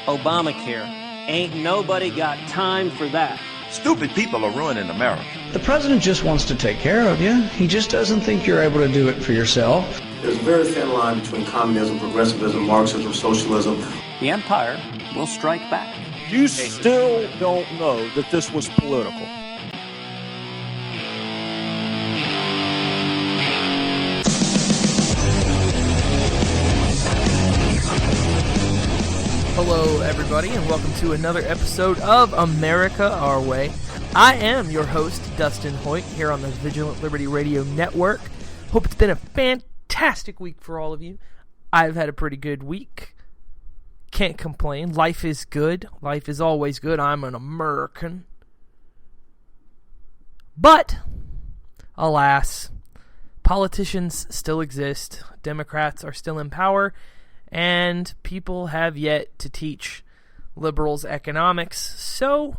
Obamacare. Ain't nobody got time for that. Stupid people are ruining America. The president just wants to take care of you. He just doesn't think you're able to do it for yourself. There's a very thin line between communism, progressivism, Marxism, socialism. The empire will strike back. You still don't know that this was political. Hello, everybody, and welcome to another episode of America Our Way. I am your host, Dustin Hoyt, here on the Vigilant Liberty Radio Network. Hope it's been a fantastic week for all of you. I've had a pretty good week. Can't complain. Life is good. Life is always good. I'm an American. But, alas, politicians still exist. Democrats are still in power. And people have yet to teach liberals economics. So,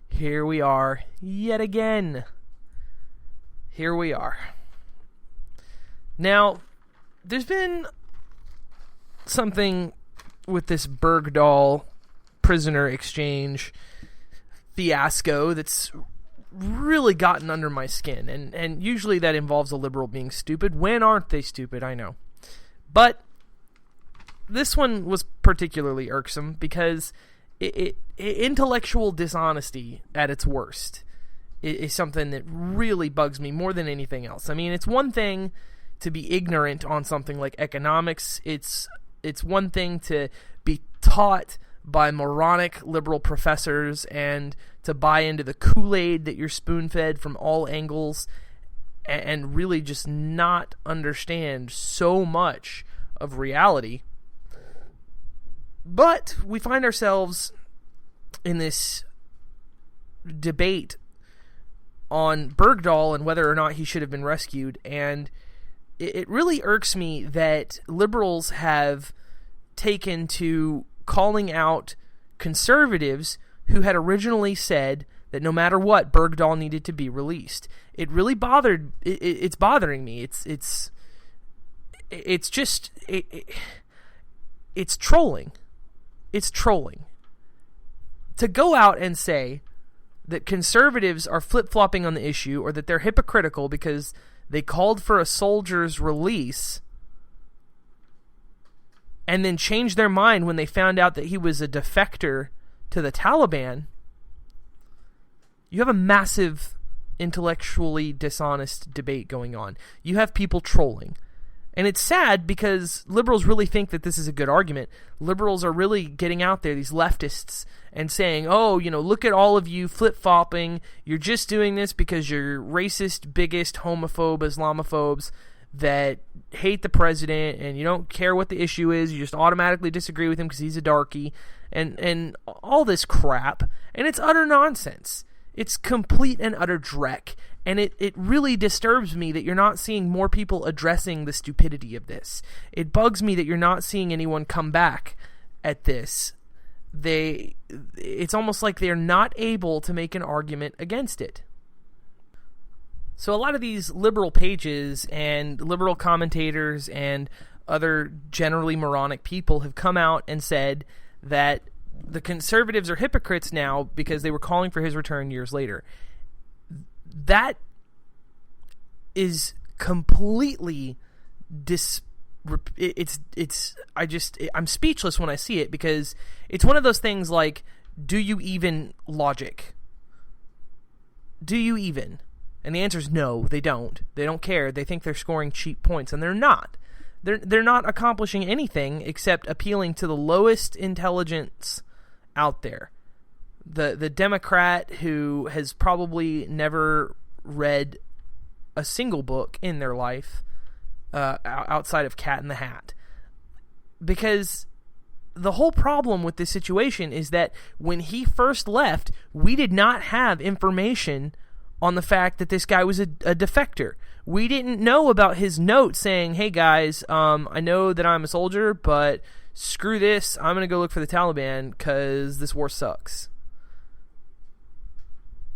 here we are yet again. Here we are. Now, there's been something with this Bergdahl prisoner exchange fiasco that's really gotten under my skin. And usually that involves a liberal being stupid. When aren't they stupid? I know. But this one was particularly irksome because intellectual dishonesty at its worst is something that really bugs me more than anything else. I mean, it's one thing to be ignorant on something like economics. It's one thing to be taught by moronic liberal professors and to buy into the Kool-Aid that you're spoon-fed from all angles and really just not understand so much of reality. But we find ourselves in this debate on Bergdahl and whether or not he should have been rescued, and it really irks me that liberals have taken to calling out conservatives who had originally said that no matter what, Bergdahl needed to be released. It really it's bothering me. It's trolling. It's trolling. To go out and say that conservatives are flip-flopping on the issue or that they're hypocritical because they called for a soldier's release and then changed their mind when they found out that he was a defector to the Taliban, you have a massive intellectually dishonest debate going on. You have people trolling. And it's sad because liberals really think that this is a good argument. Liberals are really getting out there, these leftists, and saying, oh, look at all of you flip-flopping. You're just doing this because you're racist, biggest, homophobe, Islamophobes that hate the president, and you don't care what the issue is. You just automatically disagree with him because he's a darky, and all this crap. And it's utter nonsense. It's complete and utter dreck. And it really disturbs me that you're not seeing more people addressing the stupidity of this. It bugs me that you're not seeing anyone come back at this. It's almost like they're not able to make an argument against it. So a lot of these liberal pages and liberal commentators and other generally moronic people have come out and said that the conservatives are hypocrites now because they were calling for his return years later. That is completely I'm speechless when I see it because it's one of those things like, do you even logic? Do you even? And the answer is no, they don't. They don't care. They think they're scoring cheap points, and they're not. They're not accomplishing anything except appealing to the lowest intelligence out there. The Democrat who has probably never read a single book in their life outside of Cat in the Hat. Because the whole problem with this situation is that when he first left, we did not have information on the fact that this guy was a defector. We didn't know about his note saying, hey guys, I know that I'm a soldier, but screw this, I'm going to go look for the Taliban because this war sucks.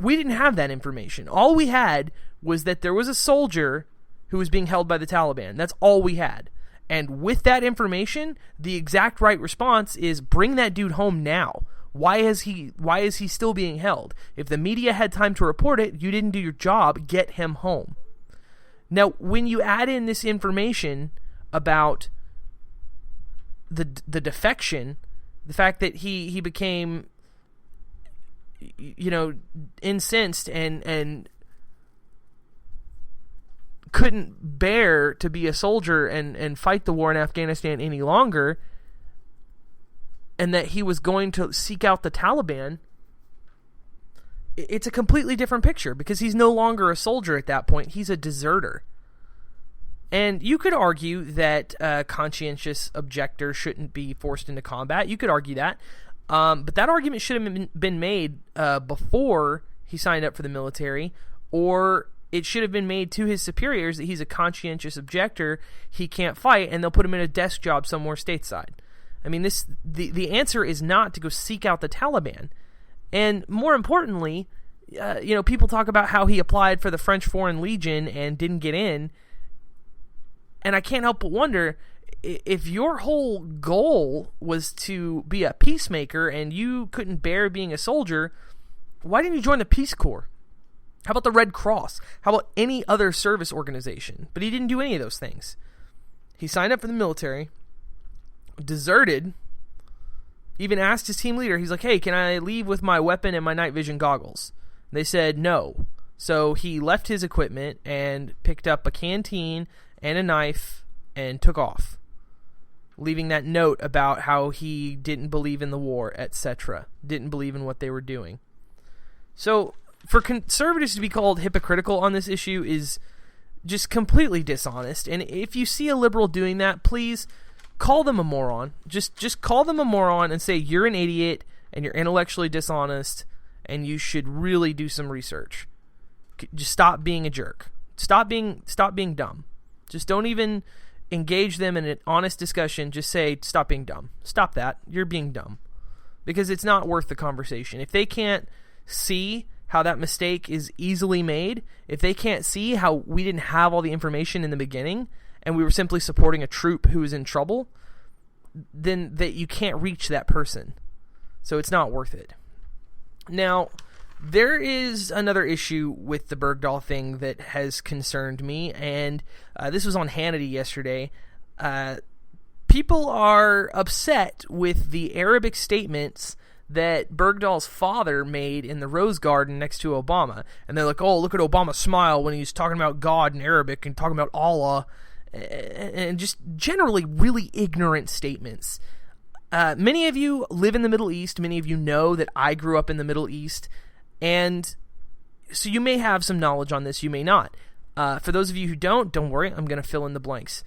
We didn't have that information. All we had was that there was a soldier who was being held by the Taliban. That's all we had. And with that information, the exact right response is bring that dude home now. Why is he still being held? If the media had time to report it, you didn't do your job. Get him home. Now, when you add in this information about the defection, the fact that he became, incensed and couldn't bear to be a soldier and fight the war in Afghanistan any longer, and that he was going to seek out the Taliban, it's a completely different picture, because he's no longer a soldier at that point. He's a deserter. And you could argue that a conscientious objector shouldn't be forced into combat. You could argue that. But that argument should have been made before he signed up for the military, or it should have been made to his superiors that he's a conscientious objector, he can't fight, and they'll put him in a desk job somewhere stateside. I mean, the answer is not to go seek out the Taliban. And more importantly, people talk about how he applied for the French Foreign Legion and didn't get in. And I can't help but wonder, if your whole goal was to be a peacemaker and you couldn't bear being a soldier, why didn't you join the Peace Corps? How about the Red Cross? How about any other service organization? But he didn't do any of those things. He signed up for the military, deserted, even asked his team leader, he's like, hey, can I leave with my weapon and my night vision goggles? They said no. So he left his equipment and picked up a canteen and a knife and took off, leaving that note about how he didn't believe in the war, etc., didn't believe in what they were doing. So for conservatives to be called hypocritical on this issue is just completely dishonest. And if you see a liberal doing that, please call them a moron. Just call them a moron and say you're an idiot and you're intellectually dishonest and you should really do some research. Just stop being a jerk. Stop being dumb. Just don't even engage them in an honest discussion. Just say, stop being dumb. Stop that. You're being dumb. Because it's not worth the conversation. If they can't see how that mistake is easily made, if they can't see how we didn't have all the information in the beginning and we were simply supporting a troop who was in trouble, then that you can't reach that person. So it's not worth it. Now, there is another issue with the Bergdahl thing that has concerned me, and this was on Hannity yesterday. People are upset with the Arabic statements that Bergdahl's father made in the Rose Garden next to Obama. And they're like, oh, look at Obama's smile when he's talking about God in Arabic and talking about Allah, and just generally really ignorant statements. Many of you live in the Middle East. Many of you know that I grew up in the Middle East. And so you may have some knowledge on this, you may not. For those of you who don't worry, I'm going to fill in the blanks.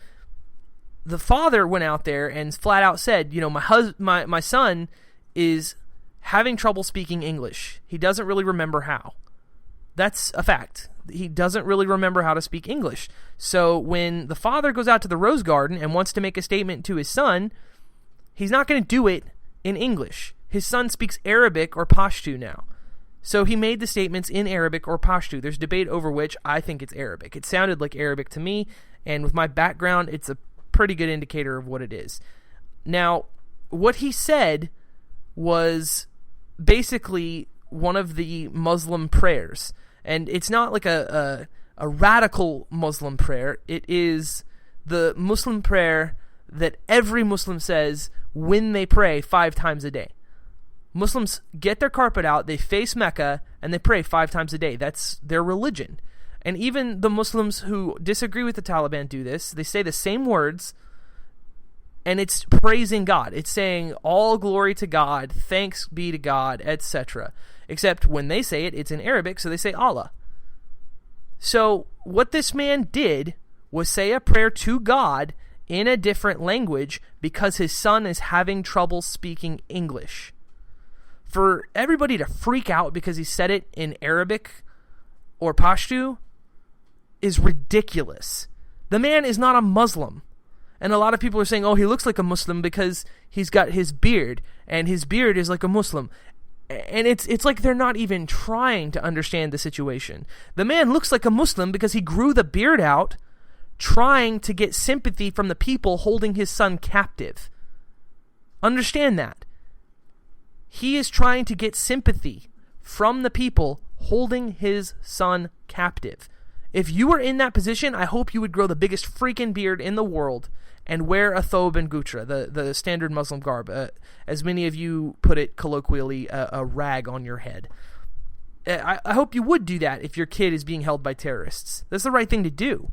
The father went out there and flat out said, my son is having trouble speaking English. He doesn't really remember how. That's a fact. He doesn't really remember how to speak English. So when the father goes out to the Rose Garden and wants to make a statement to his son, he's not going to do it in English. His son speaks Arabic or Pashto now. So he made the statements in Arabic or Pashto. There's debate over which. I think it's Arabic. It sounded like Arabic to me, and with my background, it's a pretty good indicator of what it is. Now, what he said was basically one of the Muslim prayers. And it's not like a radical Muslim prayer. It is the Muslim prayer that every Muslim says when they pray 5 times a day. Muslims get their carpet out, they face Mecca, and they pray 5 times a day. That's their religion. And even the Muslims who disagree with the Taliban do this. They say the same words, and it's praising God. It's saying, all glory to God, thanks be to God, etc. Except when they say it, it's in Arabic, so they say Allah. So what this man did was say a prayer to God in a different language because his son is having trouble speaking English. For everybody to freak out because he said it in Arabic or Pashto is ridiculous. The man is not a Muslim. And a lot of people are saying, oh, he looks like a Muslim because he's got his beard, and his beard is like a Muslim. And it's like they're not even trying to understand the situation. The man looks like a Muslim because he grew the beard out trying to get sympathy from the people holding his son captive. Understand that. He is trying to get sympathy from the people holding his son captive. If you were in that position, I hope you would grow the biggest freaking beard in the world and wear a thobe and gutra, the standard Muslim garb. As many of you put it colloquially, a rag on your head. I hope you would do that if your kid is being held by terrorists. That's the right thing to do.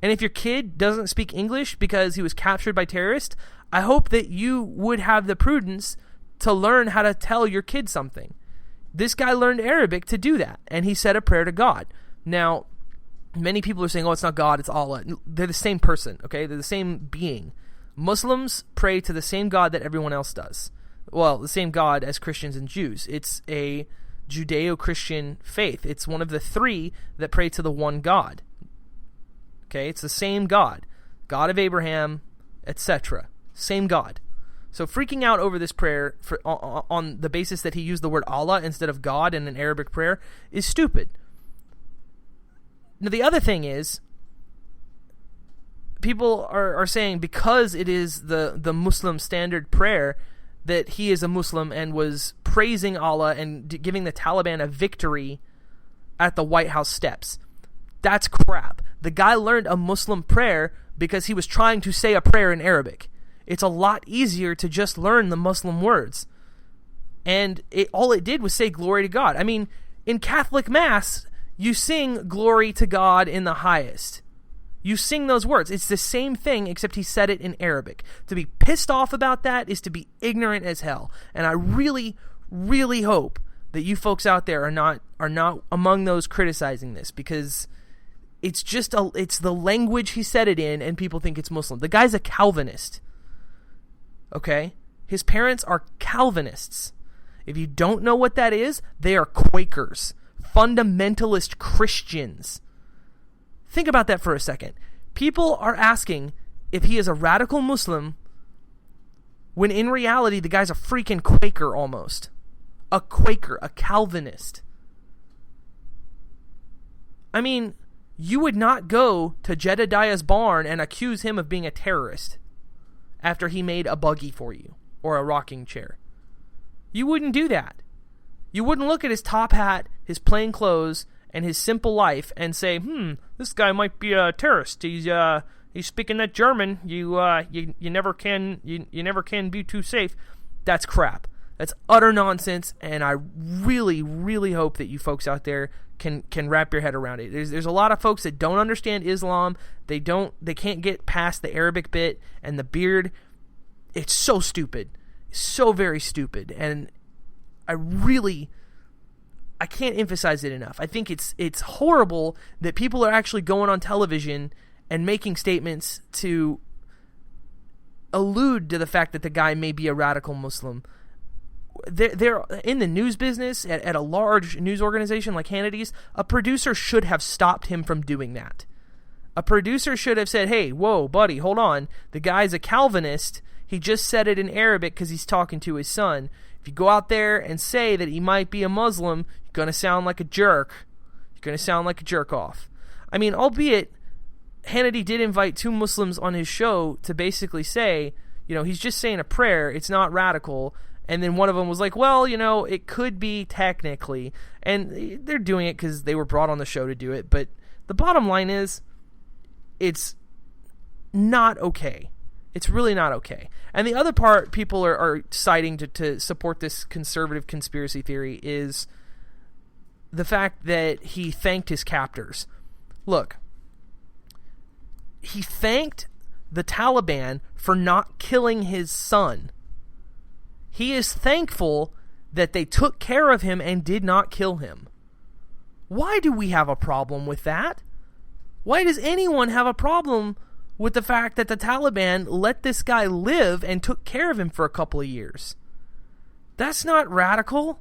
And if your kid doesn't speak English because he was captured by terrorists, I hope that you would have the prudence to learn how to tell your kid something. This guy learned Arabic to do that, and he said a prayer to God. Now, many people are saying, oh, it's not God, it's Allah. They're the same person, okay? They're the same being. Muslims pray to the same God that everyone else does. Well, the same God as Christians and Jews. It's a Judeo-Christian faith. It's one of the three that pray to the one God. Okay, it's the same God. God of Abraham, etc. Same God. So freaking out over this prayer on the basis that he used the word Allah instead of God in an Arabic prayer is stupid. Now, the other thing is, people are saying because it is the Muslim standard prayer that he is a Muslim and was praising Allah and giving the Taliban a victory at the White House steps. That's crap. The guy learned a Muslim prayer because he was trying to say a prayer in Arabic. It's a lot easier to just learn the Muslim words. And all it did was say glory to God. I mean, in Catholic Mass, you sing glory to God in the highest. You sing those words. It's the same thing, except he said it in Arabic. To be pissed off about that is to be ignorant as hell. And I really, really hope that you folks out there are not among those criticizing this, because it's just it's the language he said it in, and people think it's Muslim. The guy's a Calvinist. Okay? His parents are Calvinists. If you don't know what that is, they are Quakers. Fundamentalist Christians. Think about that for a second. People are asking if he is a radical Muslim when in reality the guy's a freaking Quaker almost. A Quaker, a Calvinist. I mean, you would not go to Jedediah's barn and accuse him of being a terrorist after he made a buggy for you or a rocking chair. You wouldn't do that. You wouldn't look at his top hat, his plain clothes, and his simple life and say, this guy might be a terrorist. He's speaking that German. You never can be too safe. That's crap. That's utter nonsense, and I really, really hope that you folks out there can wrap your head around it. There's a lot of folks that don't understand Islam. They can't get past the Arabic bit and the beard. It's so stupid. So very stupid. And I can't emphasize it enough. I think it's horrible that people are actually going on television and making statements to allude to the fact that the guy may be a radical Muslim. They're in the news business at a large news organization like Hannity's. A producer should have stopped him from doing that. A producer should have said, hey, whoa, buddy, hold on. The guy's a Calvinist. He just said it in Arabic because he's talking to his son. If you go out there and say that he might be a Muslim, you're going to sound like a jerk. You're going to sound like a jerk off. I mean, albeit Hannity did invite two Muslims on his show to basically say, he's just saying a prayer. It's not radical. And then one of them was like, well, it could be technically. And they're doing it because they were brought on the show to do it. But the bottom line is, it's not okay. It's really not okay. And the other part people are citing to support this conservative conspiracy theory is the fact that he thanked his captors. Look, he thanked the Taliban for not killing his son. He is thankful that they took care of him and did not kill him. Why do we have a problem with that? Why does anyone have a problem with the fact that the Taliban let this guy live and took care of him for a couple of years? That's not radical.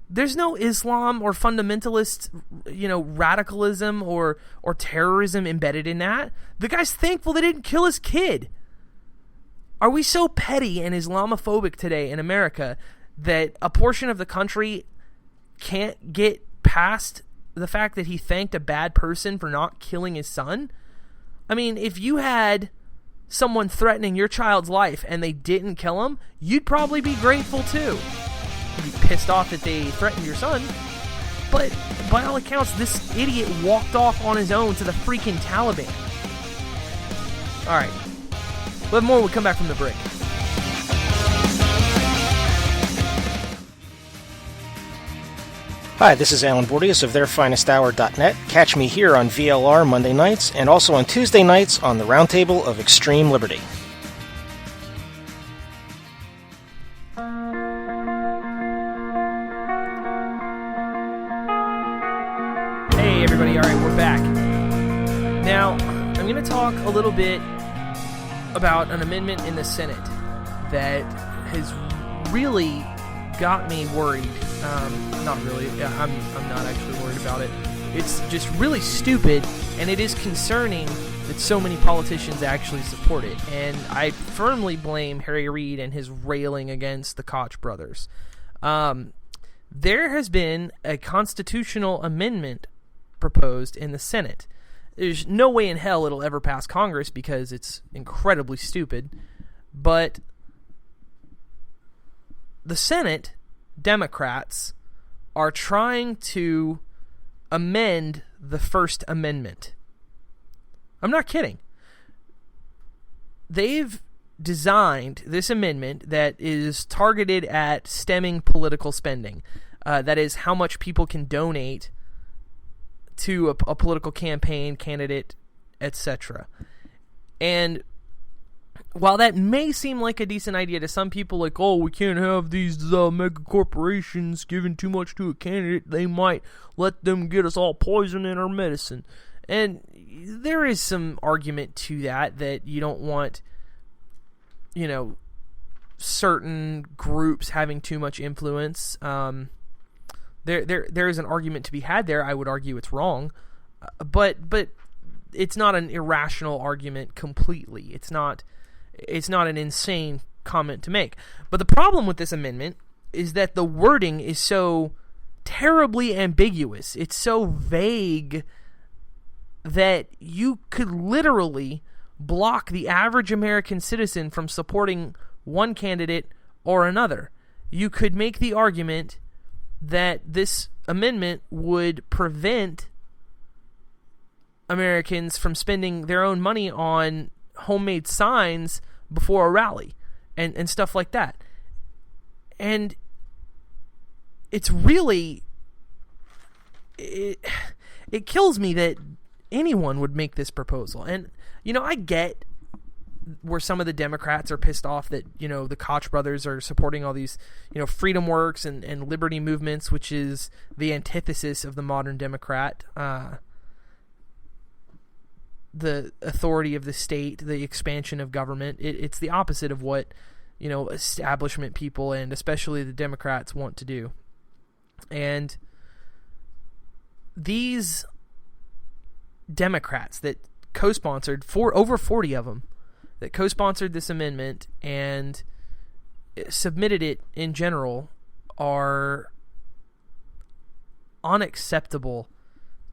There's no Islam or fundamentalist, radicalism or terrorism embedded in that. The guy's thankful they didn't kill his kid. Are we so petty and Islamophobic today in America that a portion of the country can't get past the fact that he thanked a bad person for not killing his son? I mean, if you had someone threatening your child's life and they didn't kill him, you'd probably be grateful too. You'd be pissed off that they threatened your son. But by all accounts, this idiot walked off on his own to the freaking Taliban. Alright. We'll have more when we come back from the break. Hi, this is Alan Bordius of theirfinesthour.net. Catch me here on VLR Monday nights and also on Tuesday nights on the Roundtable of Extreme Liberty. Hey everybody, alright, we're back. Now, I'm going to talk a little bit about an amendment in the Senate that has really got me worried. Not really. I'm not actually worried about it. It's just really stupid, and it is concerning that so many politicians actually support it. And I firmly blame Harry Reid and his railing against the Koch brothers. There has been a constitutional amendment proposed in the Senate. There's no way in hell it'll ever pass Congress because it's incredibly stupid. But the Senate Democrats are trying to amend the First Amendment. I'm not kidding. They've designed this amendment that is targeted at stemming political spending. That is how much people can donate to a political campaign, candidate, etc. And while that may seem like a decent idea to some people, like, oh, we can't have these mega corporations giving too much to a candidate, they might let them get us all poison in our medicine. And there is some argument to that you don't want, certain groups having too much influence. There is an argument to be had there. I would argue it's wrong, but it's not an irrational argument completely. It's not an insane comment to make. But the problem with this amendment is that the wording is so terribly ambiguous. It's so vague that you could literally block the average American citizen from supporting one candidate or another. You could make the argument that this amendment would prevent Americans from spending their own money on homemade signs before a rally and stuff like that. And it's really it kills me that anyone would make this proposal. And I get where some of the Democrats are pissed off that the Koch brothers are supporting all these freedom works and liberty movements, which is the antithesis of the modern Democrat. The authority of the state, the expansion of government. It's the opposite of what, establishment people and especially the Democrats want to do. And these Democrats that co-sponsored, over 40 of them, that co-sponsored this amendment and submitted it in general are unacceptable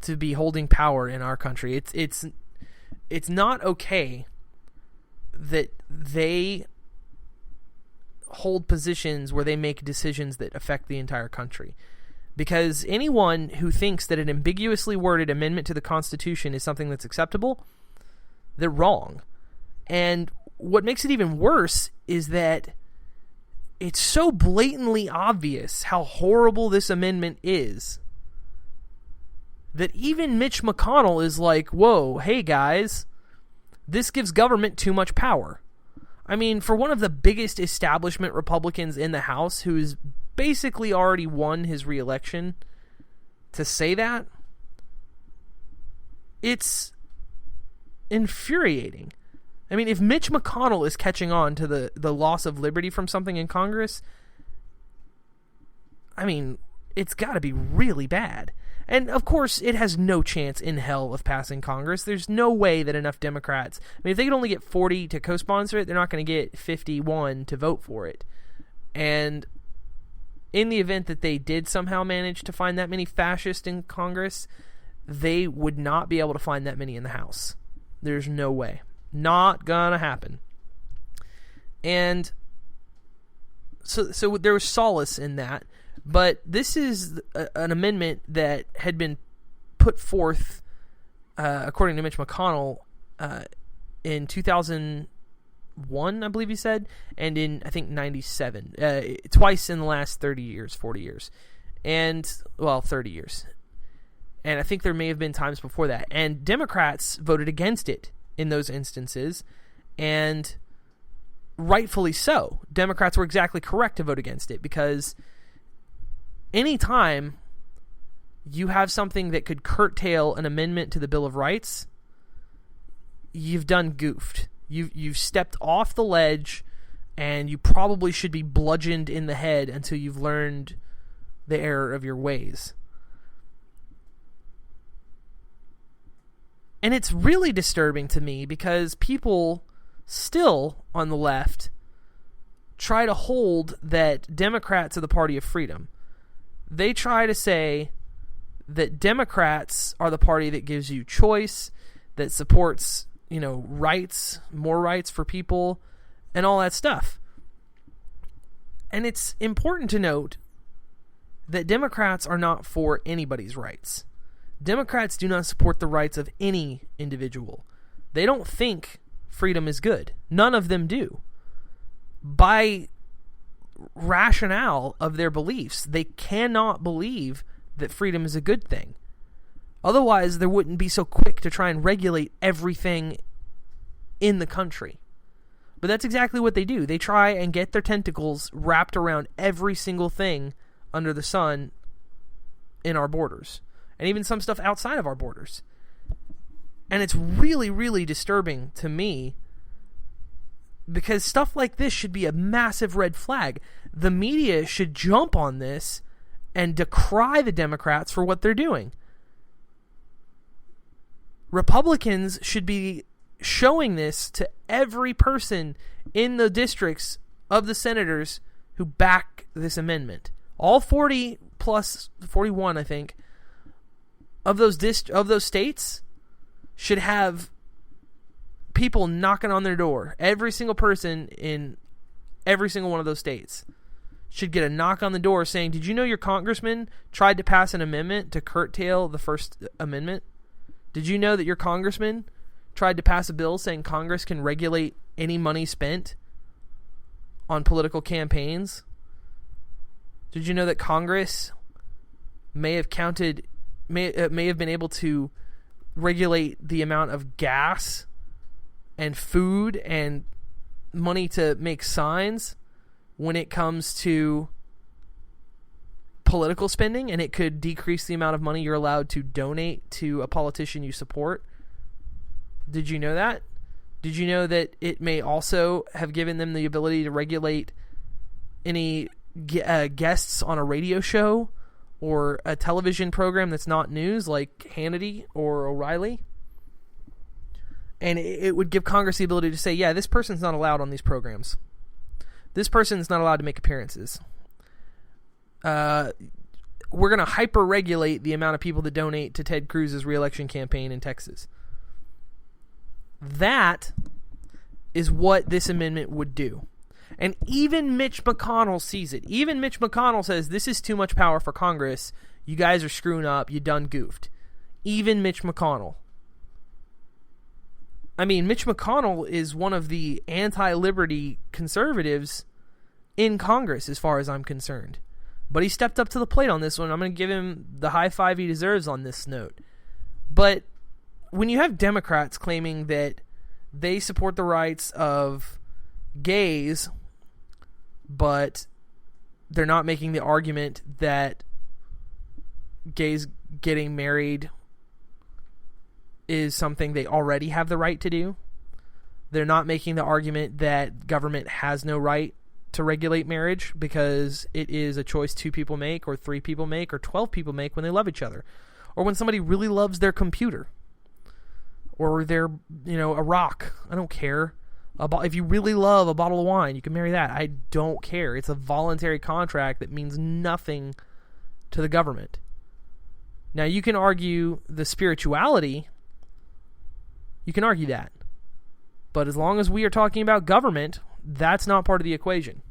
to be holding power in our country. It's not okay that they hold positions where they make decisions that affect the entire country. Because anyone who thinks that an ambiguously worded amendment to the Constitution is something that's acceptable, they're wrong. And what makes it even worse is that it's so blatantly obvious how horrible this amendment is that even Mitch McConnell is like, whoa, hey guys, this gives government too much power. I mean, for one of the biggest establishment Republicans in the House, who's basically already won his re-election, to say that, it's infuriating. I mean, if Mitch McConnell is catching on to the loss of liberty from something in Congress, I mean, it's got to be really bad. And, of course, it has no chance in hell of passing Congress. There's no way that enough Democrats... I mean, if they could only get 40 to co-sponsor it, they're not going to get 51 to vote for it. And in the event that they did somehow manage to find that many fascists in Congress, they would not be able to find that many in the House. There's no way. Not gonna happen. And so there was solace in that. But this is an amendment that had been put forth, according to Mitch McConnell, in 2001, I believe he said, and in, I think, 97. Twice in the last 30 years, 40 years. 30 years. And I think there may have been times before that. And Democrats voted against it in those instances, and rightfully so. Democrats were exactly correct to vote against it, because anytime you have something that could curtail an amendment to the Bill of Rights, you've done goofed. You've stepped off the ledge, and you probably should be bludgeoned in the head until you've learned the error of your ways. And it's really disturbing to me because people still on the left try to hold that Democrats are the party of freedom. They try to say that Democrats are the party that gives you choice, that supports, rights, more rights for people, and all that stuff. And it's important to note that Democrats are not for anybody's rights. Democrats do not support the rights of any individual. They don't think freedom is good. None of them do. By rationale of their beliefs, they cannot believe that freedom is a good thing. Otherwise, they wouldn't be so quick to try and regulate everything in the country. But that's exactly what they do. They try and get their tentacles wrapped around every single thing under the sun in our borders, and even some stuff outside of our borders. And it's really, really disturbing to me, because stuff like this should be a massive red flag. The media should jump on this and decry the Democrats for what they're doing. Republicans should be showing this to every person in the districts of the senators who back this amendment. All 40 plus 41, I think, of those states should have people knocking on their door. Every single person in every single one of those states should get a knock on the door saying, "Did you know your congressman tried to pass an amendment to curtail the First Amendment? Did you know that your congressman tried to pass a bill saying Congress can regulate any money spent on political campaigns? Did you know that Congress may have been able to regulate the amount of gas and food and money to make signs when it comes to political spending, and it could decrease the amount of money you're allowed to donate to a politician you support? Did you know that? Did you know that it may also have given them the ability to regulate any guests on a radio show or a television program that's not news, like Hannity or O'Reilly? And it would give Congress the ability to say, yeah, this person's not allowed on these programs. This person's not allowed to make appearances. We're going to hyper-regulate the amount of people that donate to Ted Cruz's re-election campaign in Texas. That is what this amendment would do. And even Mitch McConnell sees it. Even Mitch McConnell says, this is too much power for Congress. You guys are screwing up. You done goofed. Even Mitch McConnell. I mean, Mitch McConnell is one of the anti-liberty conservatives in Congress, as far as I'm concerned. But he stepped up to the plate on this one. I'm going to give him the high five he deserves on this note. But when you have Democrats claiming that they support the rights of gays, but they're not making the argument that gays getting married is something they already have the right to do. They're not making the argument that government has no right to regulate marriage because it is a choice 2 people make, or 3 people make, or 12 people make when they love each other, or when somebody really loves their computer, or their, a rock. I don't care. If you really love a bottle of wine, you can marry that. I don't care. It's a voluntary contract that means nothing to the government. Now, you can argue the spirituality You can argue that. But as long as we are talking about government, that's not part of the equation.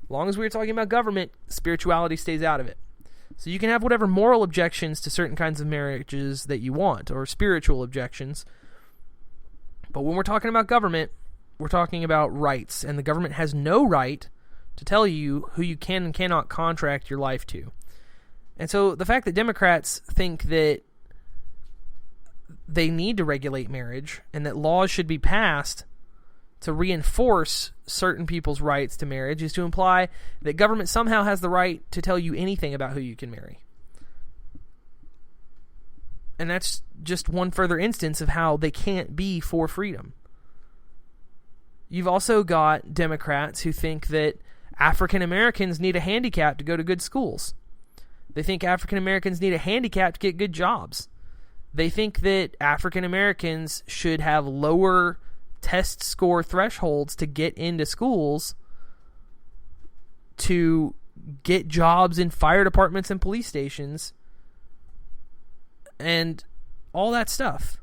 As long as we're talking about government, spirituality stays out of it. So you can have whatever moral objections to certain kinds of marriages that you want, or spiritual objections. But when we're talking about government, we're talking about rights, and the government has no right to tell you who you can and cannot contract your life to. And so the fact that Democrats think that they need to regulate marriage and that laws should be passed to reinforce certain people's rights to marriage is to imply that government somehow has the right to tell you anything about who you can marry. And that's just one further instance of how they can't be for freedom. You've also got Democrats who think that African Americans need a handicap to go to good schools. They think African Americans need a handicap to get good jobs. They think that African Americans should have lower test score thresholds to get into schools to get jobs in fire departments and police stations and all that stuff.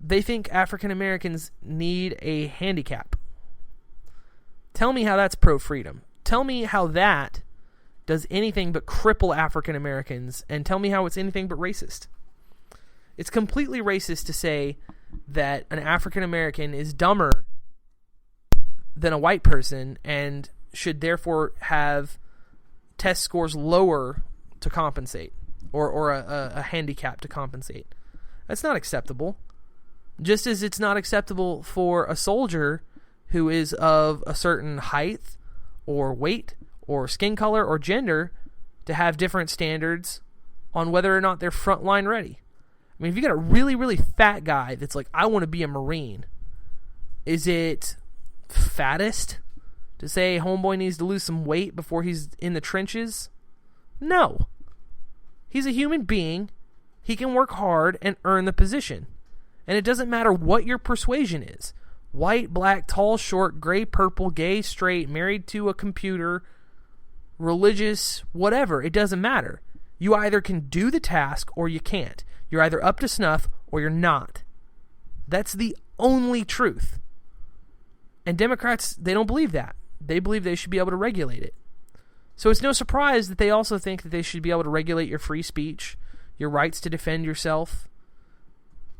They think African Americans need a handicap. Tell me how that's pro-freedom. Tell me how that does anything but cripple African Americans, and tell me how it's anything but racist. It's completely racist to say that an African American is dumber than a white person and should therefore have test scores lower to compensate, or a handicap to compensate. That's not acceptable. Just as it's not acceptable for a soldier who is of a certain height or weight or skin color or gender to have different standards on whether or not they're frontline ready. I mean, if you got a really, really fat guy that's like, I want to be a Marine, is it fattest to say homeboy needs to lose some weight before he's in the trenches? No. He's a human being. He can work hard and earn the position. And it doesn't matter what your persuasion is. White, black, tall, short, gray, purple, gay, straight, married to a computer, religious, whatever. It doesn't matter. You either can do the task or you can't. You're either up to snuff or you're not. That's the only truth. And Democrats, they don't believe that. They believe they should be able to regulate it. So it's no surprise that they also think that they should be able to regulate your free speech, your rights to defend yourself,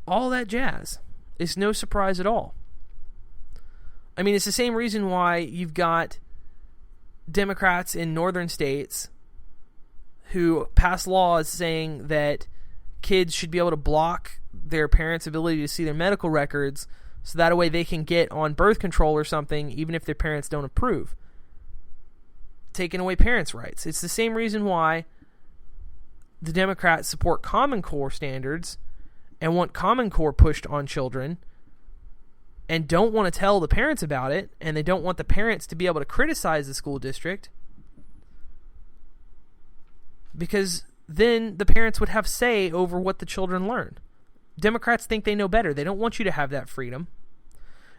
all that jazz. It's no surprise at all. I mean, it's the same reason why you've got Democrats in northern states who pass laws saying that kids should be able to block their parents' ability to see their medical records so that way they can get on birth control or something even if their parents don't approve. Taking away parents' rights. It's the same reason why the Democrats support Common Core standards and want Common Core pushed on children and don't want to tell the parents about it, and they don't want the parents to be able to criticize the school district, because then the parents would have say over what the children learn. Democrats think they know better. They don't want you to have that freedom.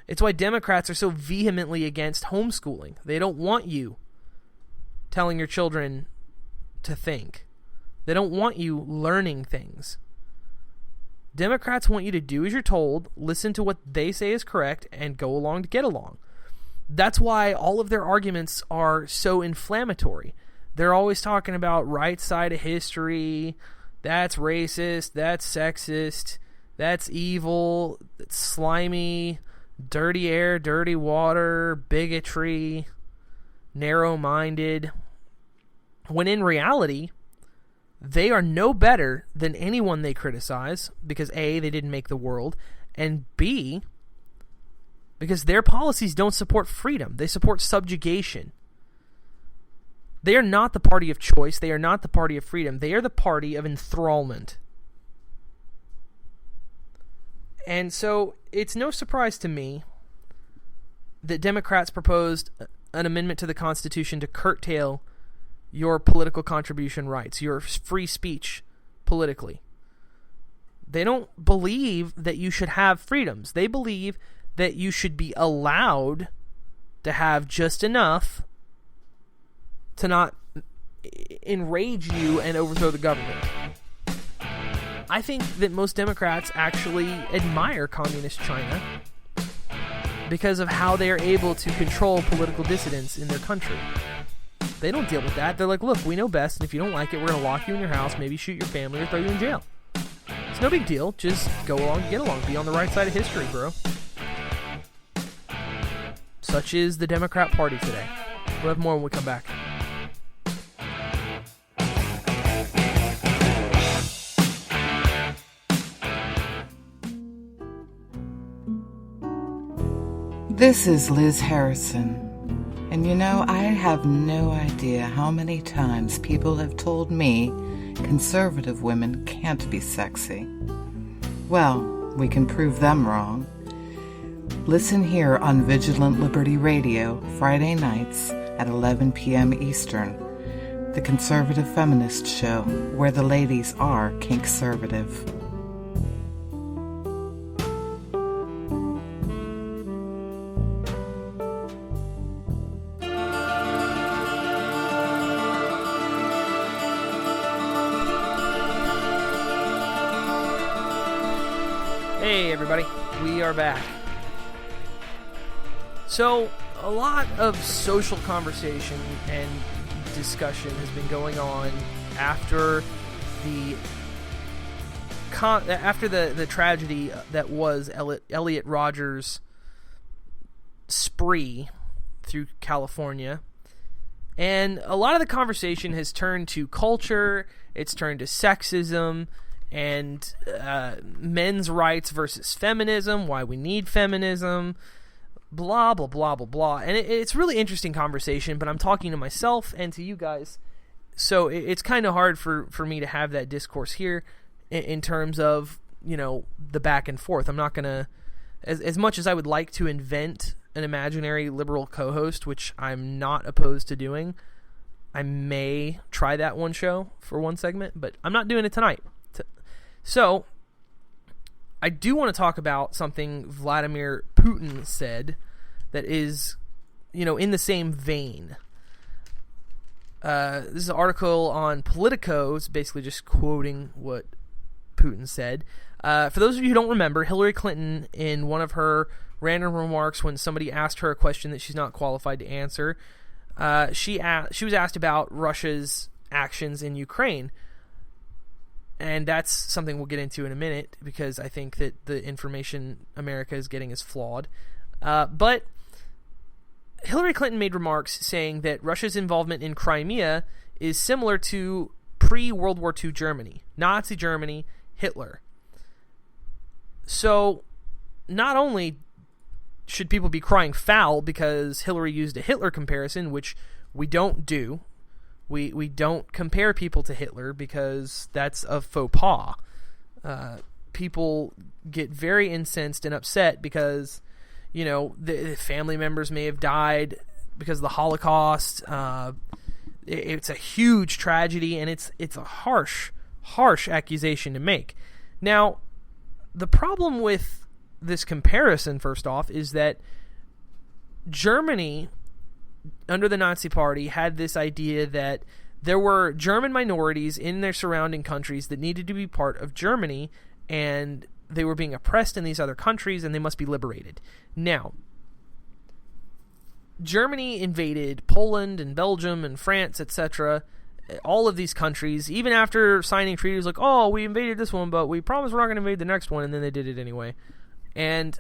It's why Democrats are so vehemently against homeschooling. They don't want you telling your children to think. They don't want you learning things. Democrats want you to do as you're told, listen to what they say is correct, and go along to get along. That's why all of their arguments are so inflammatory. They're always talking about right side of history, that's racist, that's sexist, that's evil, that's slimy, dirty air, dirty water, bigotry, narrow-minded. When in reality, they are no better than anyone they criticize because A, they didn't make the world, and B, because their policies don't support freedom. They support subjugation. They are not the party of choice. They are not the party of freedom. They are the party of enthrallment. And so it's no surprise to me that Democrats proposed an amendment to the Constitution to curtail your political contribution rights, your free speech politically. They don't believe that you should have freedoms. They believe that you should be allowed to have just enough to not enrage you and overthrow the government. I think that most Democrats actually admire communist China because of how they are able to control political dissidents in their country. They don't deal with that. They're like, look, we know best, and if you don't like it, we're going to lock you in your house, maybe shoot your family, or throw you in jail. It's no big deal. Just go along and get along. Be on the right side of history, bro. Such is the Democrat Party today. We'll have more when we come back. This is Liz Harrison, and you know, I have no idea how many times people have told me conservative women can't be sexy. Well, we can prove them wrong. Listen here on Vigilant Liberty Radio, Friday nights at 11 p.m. Eastern, the Conservative Feminist Show, where the ladies are kink-servative. Hey everybody, we are back. So, a lot of social conversation and discussion has been going on after the tragedy that was Elliot Rodgers' spree through California. And a lot of the conversation has turned to culture, it's turned to sexism, and men's rights versus feminism, why we need feminism, blah, blah, blah, blah, blah. And it's really interesting conversation, but I'm talking to myself and to you guys, so it's kind of hard for me to have that discourse here in terms of, you know, the back and forth. I'm not going to, as much as I would like to invent an imaginary liberal co-host, which I'm not opposed to doing, I may try that one show for one segment, but I'm not doing it tonight. So, I do want to talk about something Vladimir Putin said that is, you know, in the same vein. This is an article on Politico. It's basically just quoting what Putin said. For those of you who don't remember, Hillary Clinton, in one of her random remarks when somebody asked her a question that she's not qualified to answer, she was asked about Russia's actions in Ukraine. And that's something we'll get into in a minute, because I think that the information America is getting is flawed. But Hillary Clinton made remarks saying that Russia's involvement in Crimea is similar to pre-World War II Germany, Nazi Germany, Hitler. So not only should people be crying foul because Hillary used a Hitler comparison, which we don't do. We don't compare people to Hitler because that's a faux pas. People get very incensed and upset because, you know, the family members may have died because of the Holocaust. It's a huge tragedy, and it's a harsh accusation to make. Now, the problem with this comparison, first off, is that Germany, under the Nazi Party, had this idea that there were German minorities in their surrounding countries that needed to be part of Germany, and they were being oppressed in these other countries, and they must be liberated. Now, Germany invaded Poland and Belgium and France, etc., all of these countries, even after signing treaties like, oh, we invaded this one, but we promise we're not going to invade the next one, and then they did it anyway. And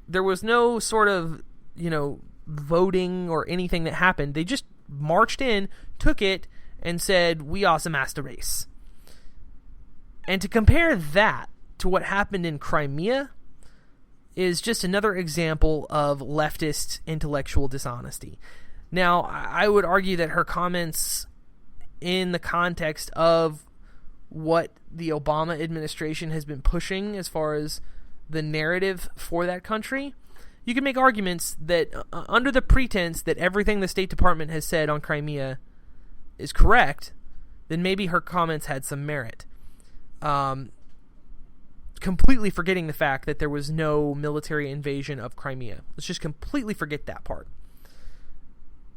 there was no sort of, you know, voting or anything that happened. They just marched in, took it, and said, we are the master race. And to compare that to what happened in Crimea is just another example of leftist intellectual dishonesty. Now, I would argue that her comments in the context of what the Obama administration has been pushing as far as the narrative for that country, you can make arguments that under the pretense that everything the State Department has said on Crimea is correct, then maybe her comments had some merit. Completely forgetting the fact that there was no military invasion of Crimea. Let's just completely forget that part.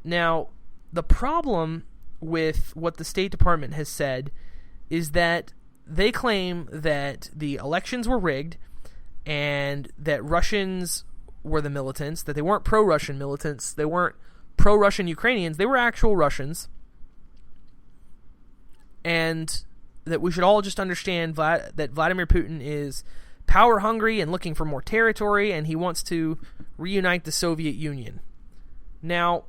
Now, the problem with what the State Department has said is that they claim that the elections were rigged and that Russians were the militants, that they weren't pro-Russian militants, they weren't pro-Russian Ukrainians, they were actual Russians, and that we should all just understand that Vladimir Putin is power-hungry and looking for more territory, and he wants to reunite the Soviet Union. Now,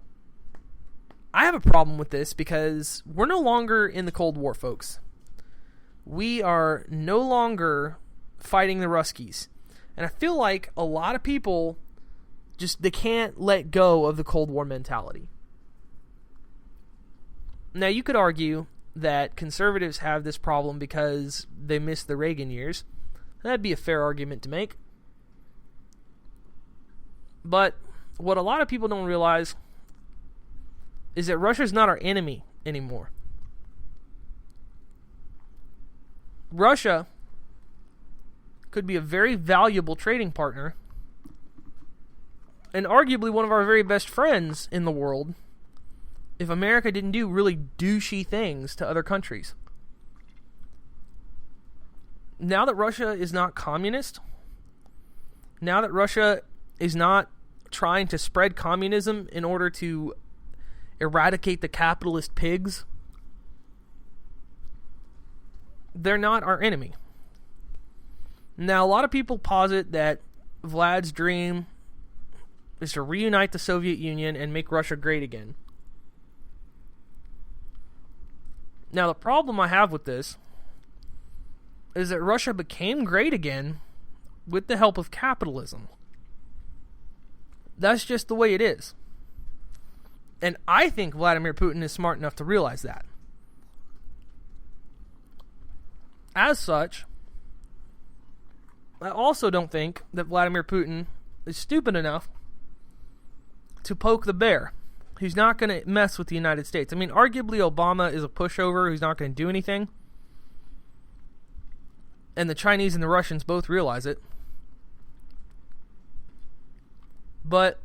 I have a problem with this because we're no longer in the Cold War, folks. We are no longer fighting the Ruskies. And I feel like a lot of people they can't let go of the Cold War mentality. Now, you could argue that conservatives have this problem because they missed the Reagan years. That'd be a fair argument to make. But what a lot of people don't realize is that Russia's not our enemy anymore. Russia could be a very valuable trading partner and arguably one of our very best friends in the world if America didn't do really douchey things to other countries. Now that Russia is not communist, now that Russia is not trying to spread communism in order to eradicate the capitalist pigs, they're not our enemy. Now, a lot of people posit that Vlad's dream is to reunite the Soviet Union and make Russia great again. Now, the problem I have with this is that Russia became great again with the help of capitalism. That's just the way it is. And I think Vladimir Putin is smart enough to realize that. As such, I also don't think that Vladimir Putin is stupid enough to poke the bear. He's not going to mess with the United States. I mean, arguably Obama is a pushover who's not going to do anything. And the Chinese and the Russians both realize it. But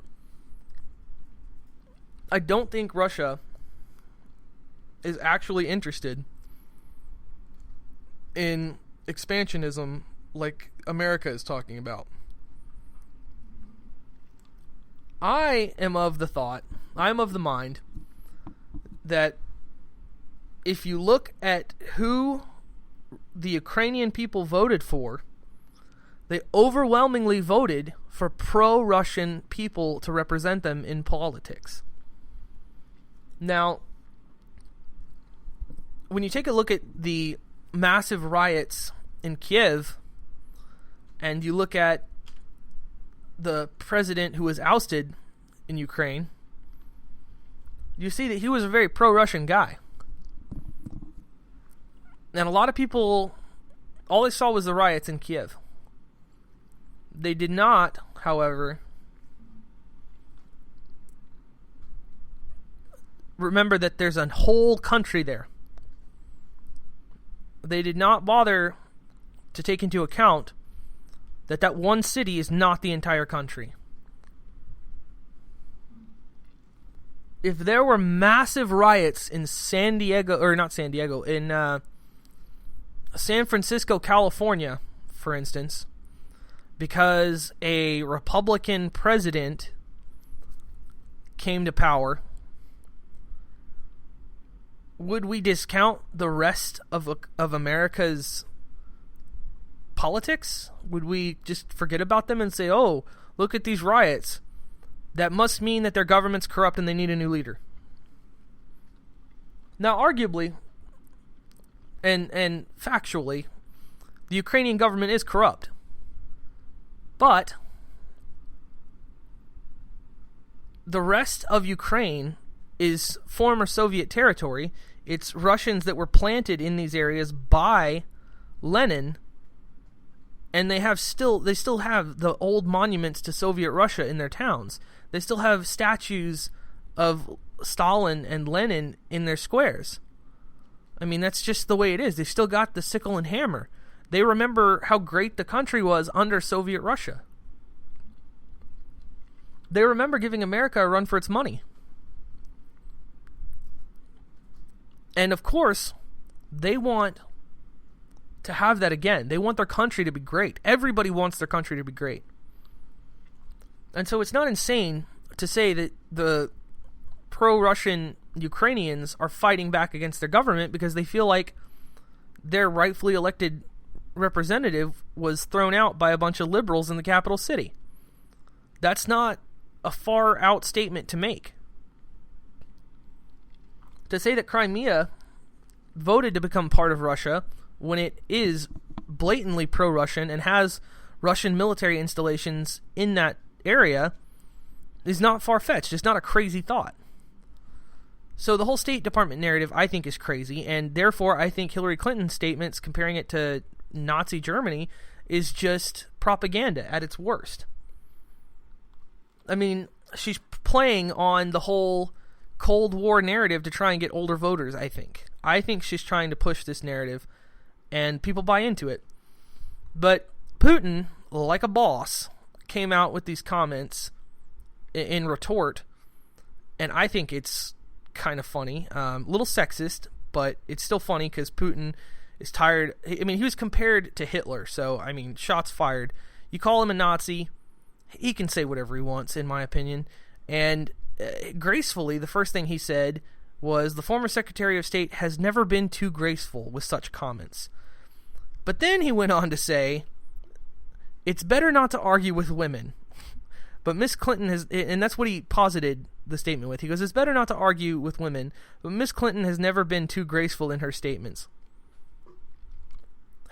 I don't think Russia is actually interested in expansionism like America is talking about. I am of the mind that if you look at who the Ukrainian people voted for, they overwhelmingly voted for pro-Russian people to represent them in politics. Now, when you take a look at the massive riots in Kiev, and you look at the president who was ousted in Ukraine, you see that he was a very pro-Russian guy. And a lot of people, all they saw was the riots in Kiev. They did not, however, remember that there's a whole country there. They did not bother to take into account that one city is not the entire country. If there were massive riots in San Francisco, California, for instance, because a Republican president came to power, would we discount the rest of America's politics? Would we just forget about them and say, oh, look at these riots? That must mean that their government's corrupt and they need a new leader. Now, arguably, and factually, the Ukrainian government is corrupt. But the rest of Ukraine is former Soviet territory. It's Russians that were planted in these areas by Lenin, and they still have the old monuments to Soviet Russia in their towns. They still have statues of Stalin and Lenin in their squares. I mean, that's just the way it is. They've still got the sickle and hammer. They remember how great the country was under Soviet Russia. They remember giving America a run for its money. And of course, they want to have that again. They want their country to be great. Everybody wants their country to be great. And so it's not insane to say that the pro-Russian Ukrainians are fighting back against their government because they feel like their rightfully elected representative was thrown out by a bunch of liberals in the capital city. That's not a far out statement to make. To say that Crimea voted to become part of Russia when it is blatantly pro-Russian and has Russian military installations in that area is not far-fetched. It's not a crazy thought. So the whole State Department narrative, I think, is crazy, and therefore I think Hillary Clinton's statements comparing it to Nazi Germany is just propaganda at its worst. I mean, she's playing on the whole Cold War narrative to try and get older voters, I think. I think she's trying to push this narrative, and people buy into it. But Putin, like a boss, came out with these comments in retort, and I think it's kind of funny. A little sexist, but it's still funny because Putin is tired. I mean, he was compared to Hitler, so, I mean, shots fired. You call him a Nazi, he can say whatever he wants, in my opinion. And gracefully, the first thing he said was, the former Secretary of State has never been too graceful with such comments. But then he went on to say, it's better not to argue with women. But Miss Clinton has, and that's what he posited the statement with. He goes, it's better not to argue with women, but Miss Clinton has never been too graceful in her statements.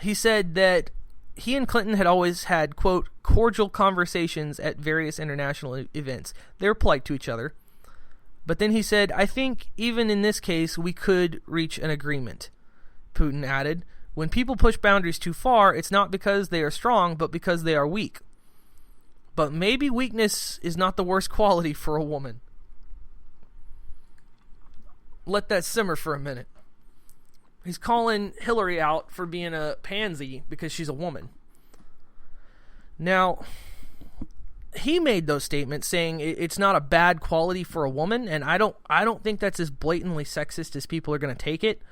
He said that he and Clinton had always had, quote, cordial conversations at various international events. They were polite to each other. But then he said, I think even in this case, we could reach an agreement. Putin added, when people push boundaries too far, it's not because they are strong, but because they are weak. But maybe weakness is not the worst quality for a woman. Let that simmer for a minute. He's calling Hillary out for being a pansy because she's a woman. Now, he made those statements saying it's not a bad quality for a woman, and I don't think that's as blatantly sexist as people are going to take it,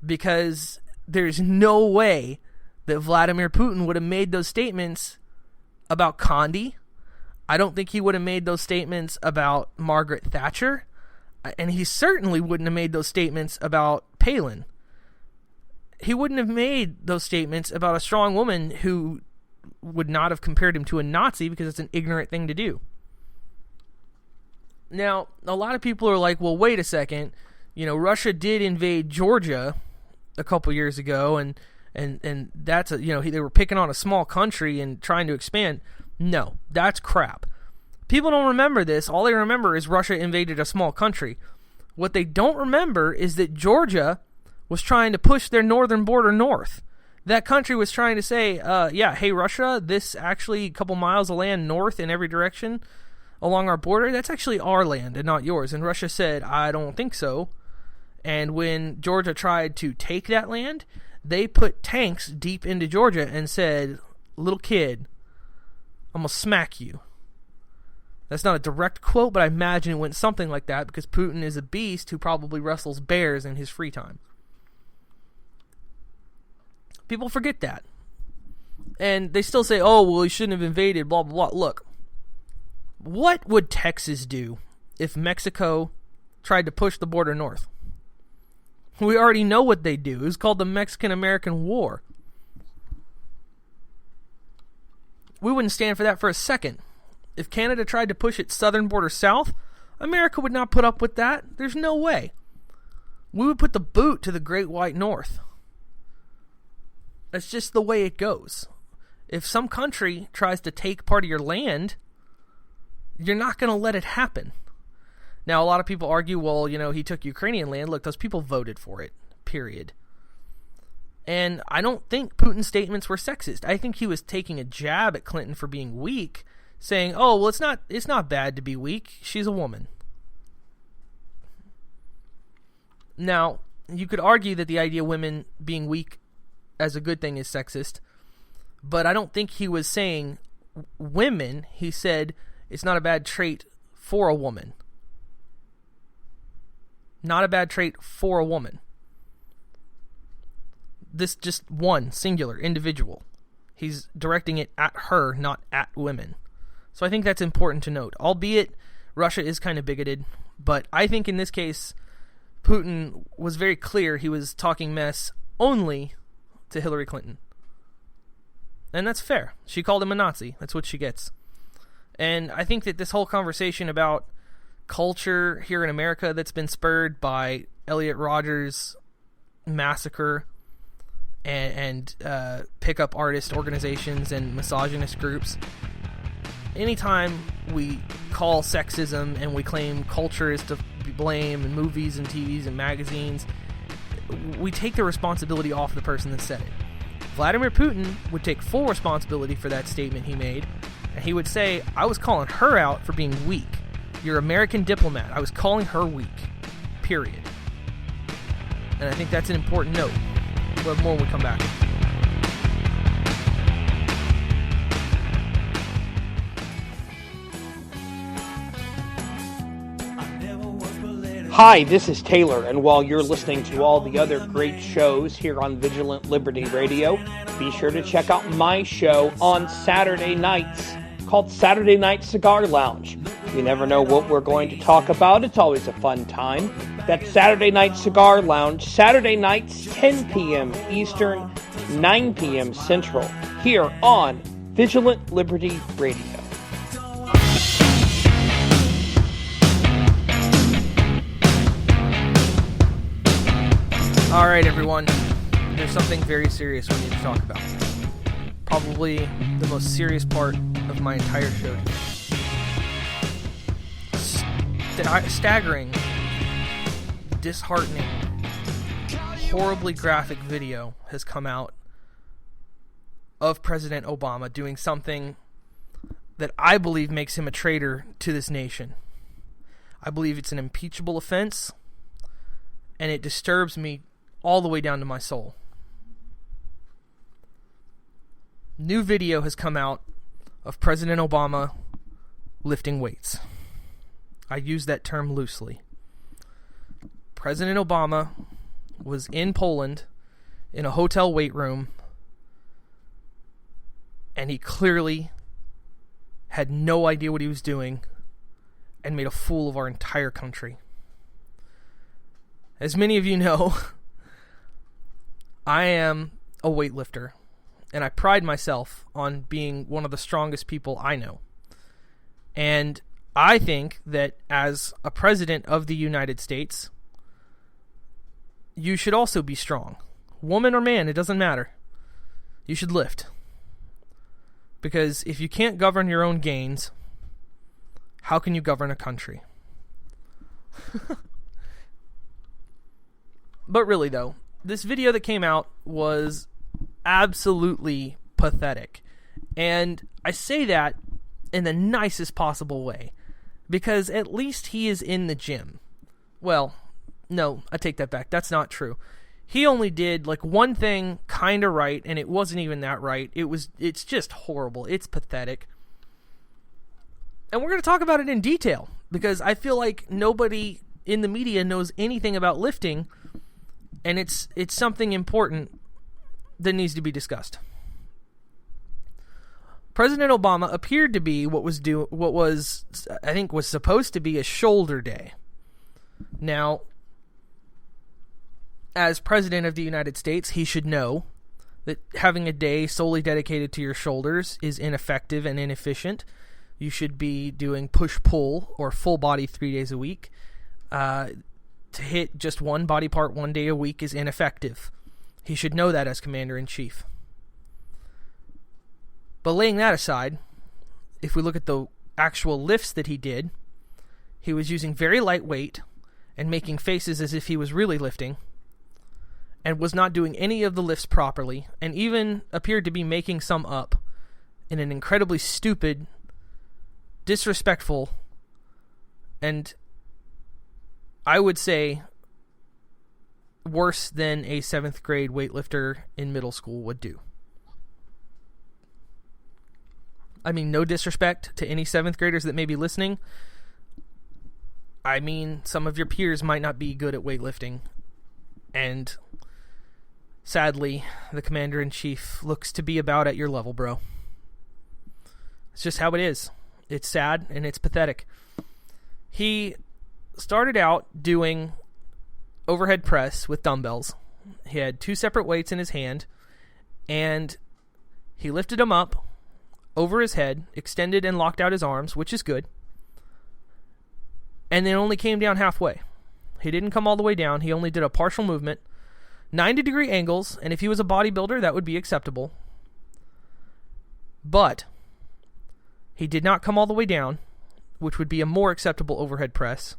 because there's no way that Vladimir Putin would have made those statements about Condi. I don't think he would have made those statements about Margaret Thatcher, and he certainly wouldn't have made those statements about Palin. He wouldn't have made those statements about a strong woman who would not have compared him to a Nazi because it's an ignorant thing to do. Now, a lot of people are like, well, wait a second. You know, Russia did invade Georgia a couple years ago, and that's a, you know, they were picking on a small country and trying to expand. No, that's crap. People don't remember this. All they remember is Russia invaded a small country. What they don't remember is that Georgia was trying to push their northern border north. That country was trying to say, yeah, hey, Russia, this actually a couple miles of land north in every direction along our border, that's actually our land and not yours. And Russia said, I don't think so. And when Georgia tried to take that land, they put tanks deep into Georgia and said, little kid, I'm going to smack you. That's not a direct quote, but I imagine it went something like that because Putin is a beast who probably wrestles bears in his free time. People forget that. And they still say, oh, well, he shouldn't have invaded, blah, blah, blah. Look, what would Texas do if Mexico tried to push the border north? We already know what they do. It's called the Mexican-American War. We wouldn't stand for that for a second. If Canada tried to push its southern border south, America would not put up with that. There's no way. We would put the boot to the Great White North. That's just the way it goes. If some country tries to take part of your land, you're not going to let it happen. Now, a lot of people argue, well, you know, he took Ukrainian land. Look, those people voted for it, period. And I don't think Putin's statements were sexist. I think he was taking a jab at Clinton for being weak, saying, oh, well, it's not bad to be weak. She's a woman. Now, you could argue that the idea of women being weak as a good thing is sexist, but I don't think he was saying women. He said it's not a bad trait for a woman. Not a bad trait for a woman. this just one singular individual. He's directing it at her, not at women. So I think that's important to note. Albeit Russia is kind of bigoted, but I think in this case, Putin was very clear he was talking mess only to Hillary Clinton. And that's fair. She called him a Nazi. That's what she gets. And I think that this whole conversation about culture here in America that's been spurred by Elliot Rodgers' massacre and pickup artist organizations and misogynist groups, anytime we call sexism and we claim culture is to blame in movies and TVs and magazines, we take the responsibility off the person that said it. Vladimir Putin would take full responsibility for that statement he made, and he would say, I was calling her out for being weak. You're American diplomat. I was calling her weak. Period. And I think that's an important note. We'll have more when we come back. Hi, this is Taylor, and while you're listening to all the other great shows here on Vigilant Liberty Radio, be sure to check out my show on Saturday nights called Saturday Night Cigar Lounge. You never know what we're going to talk about. It's always a fun time. That's Saturday Night Cigar Lounge, Saturday nights, 10 p.m. Eastern, 9 p.m. Central, here on Vigilant Liberty Radio. All right, everyone. There's something very serious we need to talk about. Probably the most serious part of my entire show today. Staggering, disheartening, horribly graphic video has come out of President Obama doing something that I believe makes him a traitor to this nation. I believe it's an impeachable offense, and it disturbs me all the way down to my soul. New video has come out of President Obama lifting weights. I use that term loosely. President Obama was in Poland in a hotel weight room, and he clearly had no idea what he was doing and made a fool of our entire country. As many of you know, I am a weightlifter, and I pride myself on being one of the strongest people I know. And I think that as a president of the United States, you should also be strong. Woman or man, it doesn't matter. You should lift. Because if you can't govern your own gains, how can you govern a country? But really, though, this video that came out was absolutely pathetic. And I say that in the nicest possible way, because at least he is in the gym. Well, no, I take that back. That's not true. He only did like one thing kind of right, and it wasn't even that right. It's just horrible. It's pathetic. And we're going to talk about it in detail, because I feel like nobody in the media knows anything about lifting, and it's something important that needs to be discussed. President Obama appeared to be what was I think was supposed to be a shoulder day. Now, as President of the United States, he should know that having a day solely dedicated to your shoulders is ineffective and inefficient. You should be doing push-pull or full body 3 days a week. To hit just one body part 1 day a week is ineffective. He should know that as Commander-in-Chief. But laying that aside, if we look at the actual lifts that he did, he was using very light weight and making faces as if he was really lifting, and was not doing any of the lifts properly, and even appeared to be making some up in an incredibly stupid, disrespectful, and I would say worse than a 7th grade weightlifter in middle school would do. I mean, no disrespect to any 7th graders that may be listening. I mean, some of your peers might not be good at weightlifting, and Sadly, the Commander-in-Chief looks to be about at your level, bro. It's just how it is. It's sad and it's pathetic. He started out doing overhead press with dumbbells. He had 2 separate weights in his hand, and he lifted them up over his head, extended and locked out his arms, which is good, and then only came down halfway. He didn't come all the way down. He only did a partial movement, 90-degree angles, and if he was a bodybuilder, that would be acceptable. But he did not come all the way down, which would be a more acceptable overhead press,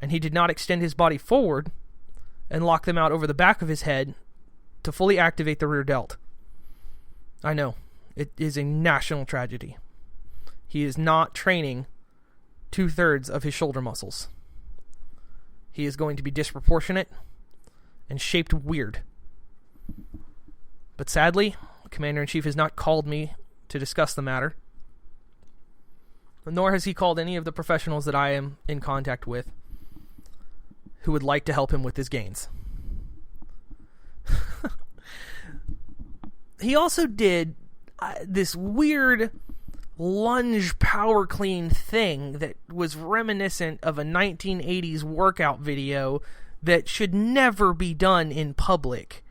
and he did not extend his body forward and lock them out over the back of his head to fully activate the rear delt. I know, it is a national tragedy. He is not training 2/3 of his shoulder muscles. He is going to be disproportionate and shaped weird. But sadly, Commander-in-Chief has not called me to discuss the matter, nor has he called any of the professionals that I am in contact with who would like to help him with his gains. He also did this weird lunge power clean thing that was reminiscent of a 1980s workout video that should never be done in public,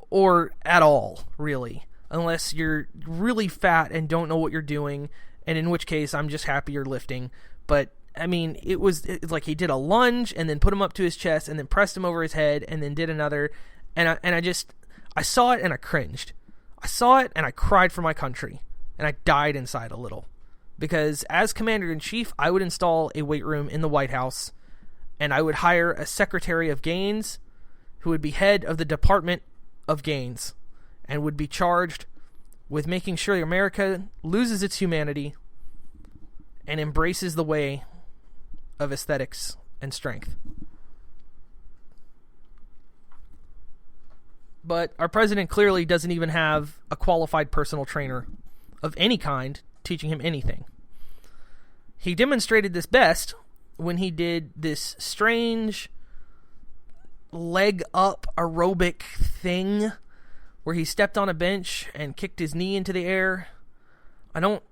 or at all, really, unless you're really fat and don't know what you're doing, and in which case I'm just happy you're lifting. But I mean, it's like he did a lunge and then put him up to his chest and then pressed him over his head and then did another, and I saw it and I cringed. I saw it and I cried for my country, and I died inside a little, because as Commander-in-Chief, I would install a weight room in the White House, and I would hire a Secretary of Gains who would be head of the Department of Gains and would be charged with making sure America loses its humanity and embraces the way of aesthetics and strength. But our president clearly doesn't even have a qualified personal trainer of any kind teaching him anything. He demonstrated this best when he did this strange leg up aerobic thing where he stepped on a bench and kicked his knee into the air. I don't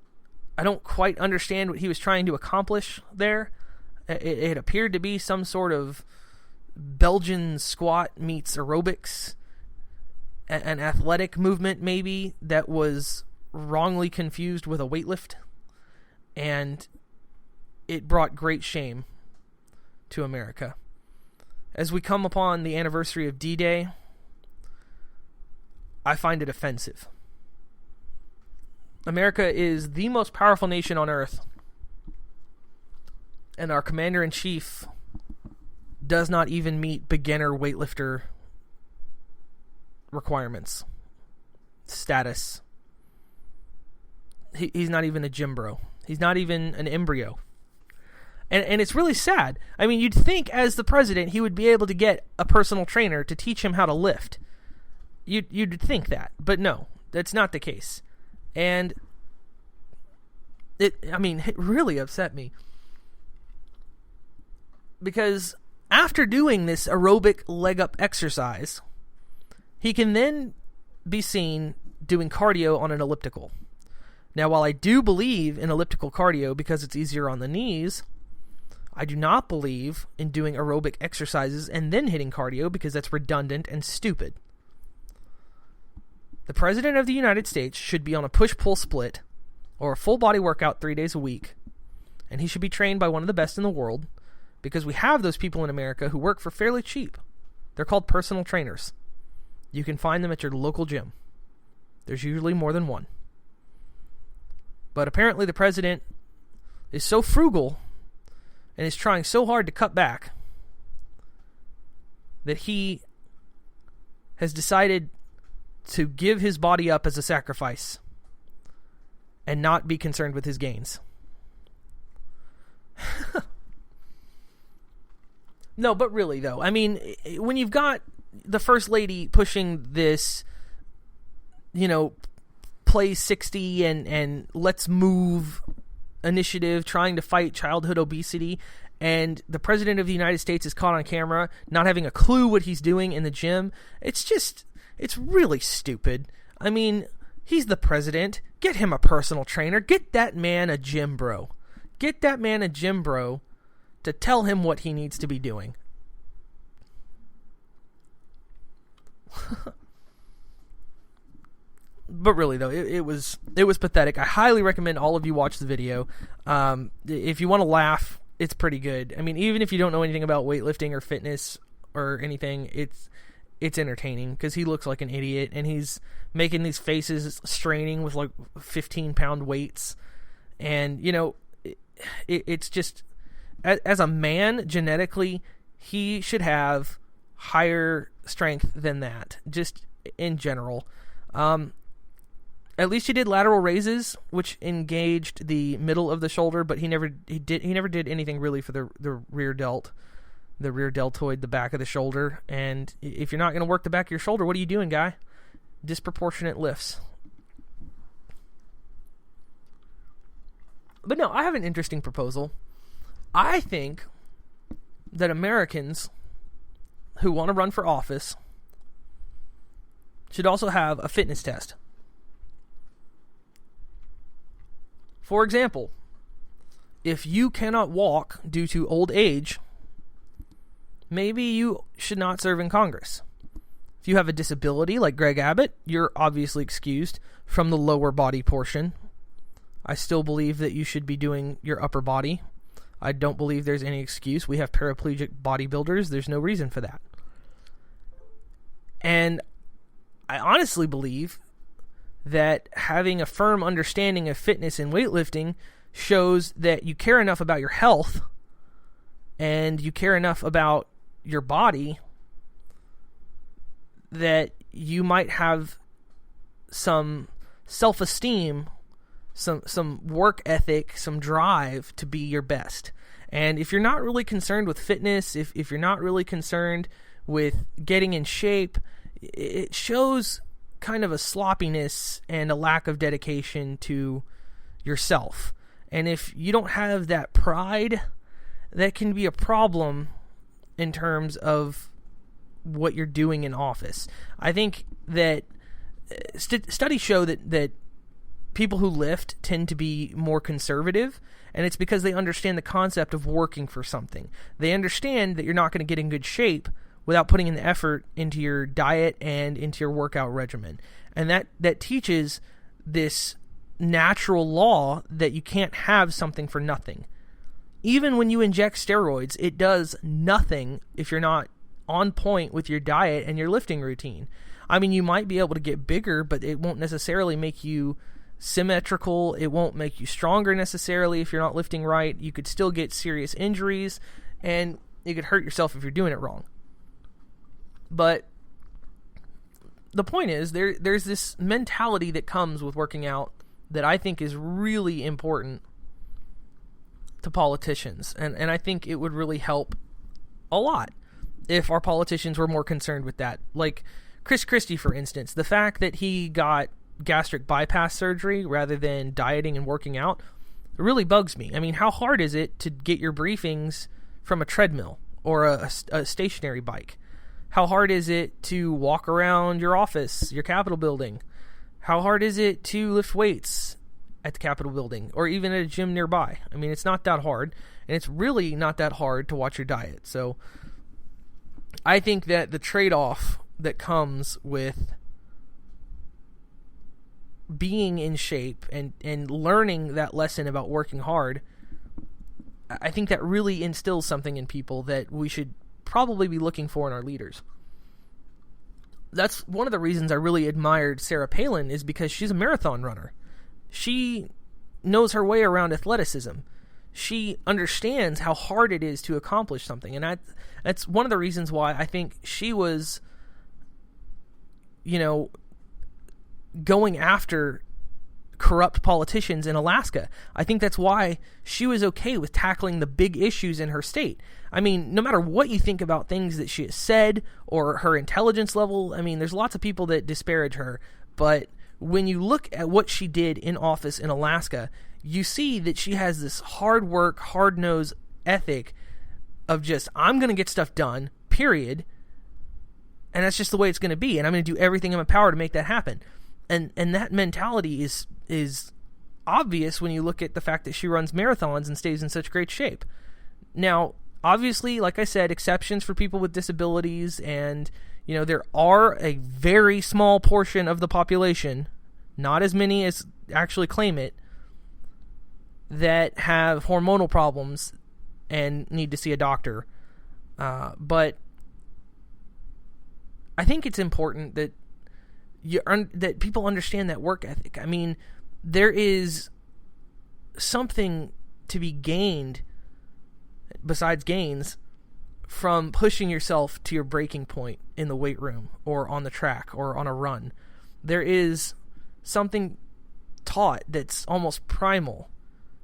quite understand what he was trying to accomplish there. It appeared to be some sort of Belgian squat meets aerobics, an athletic movement maybe that was wrongly confused with a weightlift, and it brought great shame to America. As we come upon the anniversary of D-Day, I find it offensive. America is the most powerful nation on earth, and our Commander-in-Chief does not even meet beginner weightlifter requirements, status. He's not even a gym bro. He's not even an embryo. And it's really sad. I mean, you'd think as the president he would be able to get a personal trainer to teach him how to lift. You'd think that. But no, that's not the case. And it really upset me. Because after doing this aerobic leg up exercise, he can then be seen doing cardio on an elliptical. Now, while I do believe in elliptical cardio because it's easier on the knees, I do not believe in doing aerobic exercises and then hitting cardio because that's redundant and stupid. The President of the United States should be on a push-pull split or a full body workout 3 days a week, and he should be trained by one of the best in the world, because we have those people in America who work for fairly cheap. They're called personal trainers. You can find them at your local gym. There's usually more than one. But apparently the president is so frugal and is trying so hard to cut back that he has decided to give his body up as a sacrifice and not be concerned with his gains. No, but really though, I mean, when you've got the First Lady pushing this, Play 60 and Let's Move initiative trying to fight childhood obesity, and the President of the United States is caught on camera not having a clue what he's doing in the gym, it's It's really stupid. I mean, he's the president. Get him a personal trainer. Get that man a gym bro. Get that man a gym bro to tell him what he needs to be doing. But really, though, it was pathetic. I highly recommend all of you watch the video. If you want to laugh, it's pretty good. I mean, even if you don't know anything about weightlifting or fitness or anything, it's entertaining because he looks like an idiot and he's making these faces, straining with like 15-pound weights, and it's just as a man genetically, he should have higher strength than that. Just in general. At least he did lateral raises, which engaged the middle of the shoulder, but he never did anything really for the rear delt, the rear deltoid, the back of the shoulder. And if you're not going to work the back of your shoulder, what are you doing, guy? Disproportionate lifts. But no, I have an interesting proposal. I think that Americans who want to run for office should also have a fitness test. For example, if you cannot walk due to old age, maybe you should not serve in Congress. If you have a disability like Greg Abbott, you're obviously excused from the lower body portion. I still believe that you should be doing your upper body. I don't believe there's any excuse. We have paraplegic bodybuilders. There's no reason for that. And I honestly believe that having a firm understanding of fitness and weightlifting shows that you care enough about your health and you care enough about your body that you might have some self-esteem, some work ethic, some drive to be your best. And if you're not really concerned with fitness, if you're not really concerned with getting in shape, it shows kind of a sloppiness and a lack of dedication to yourself. And if you don't have that pride, that can be a problem in terms of what you're doing in office. I think that studies show that people who lift tend to be more conservative, and it's because they understand the concept of working for something. They understand that you're not going to get in good shape without putting in the effort into your diet and into your workout regimen. And that teaches this natural law that you can't have something for nothing. Even when you inject steroids, it does nothing if you're not on point with your diet and your lifting routine. I mean, you might be able to get bigger, but it won't necessarily make you symmetrical. It won't make you stronger necessarily if you're not lifting right. You could still get serious injuries, and you could hurt yourself if you're doing it wrong. But the point is, there's this mentality that comes with working out that I think is really important to politicians. And I think it would really help a lot if our politicians were more concerned with that. Like Chris Christie, for instance, the fact that he got gastric bypass surgery rather than dieting and working out really bugs me. I mean, how hard is it to get your briefings from a treadmill or a stationary bike? How hard is it to walk around your office, your Capitol building? How hard is it to lift weights at the Capitol building or even at a gym nearby? I mean, it's not that hard, and it's really not that hard to watch your diet. So I think that the trade-off that comes with being in shape and learning that lesson about working hard, I think that really instills something in people that we should probably be looking for in our leaders. That's one of the reasons I really admired Sarah Palin, is because she's a marathon runner. She knows her way around athleticism. She understands how hard it is to accomplish something. And that's one of the reasons why I think she was, going after corrupt politicians in Alaska. I think that's why she was okay with tackling the big issues in her state. I mean, no matter what you think about things that she has said or her intelligence level, I mean, there's lots of people that disparage her, but when you look at what she did in office in Alaska, you see that she has this hard work, hard-nosed ethic of just, I'm going to get stuff done, period. And that's just the way it's going to be. And I'm going to do everything in my power to make that happen. And that mentality is obvious when you look at the fact that she runs marathons and stays in such great shape. Now, obviously, like I said, exceptions for people with disabilities, and there are a very small portion of the population, not as many as actually claim it, that have hormonal problems and need to see a doctor. But I think it's important that that people understand that work ethic. I mean, there is something to be gained besides gains from pushing yourself to your breaking point in the weight room or on the track or on a run. There is something taught that's almost primal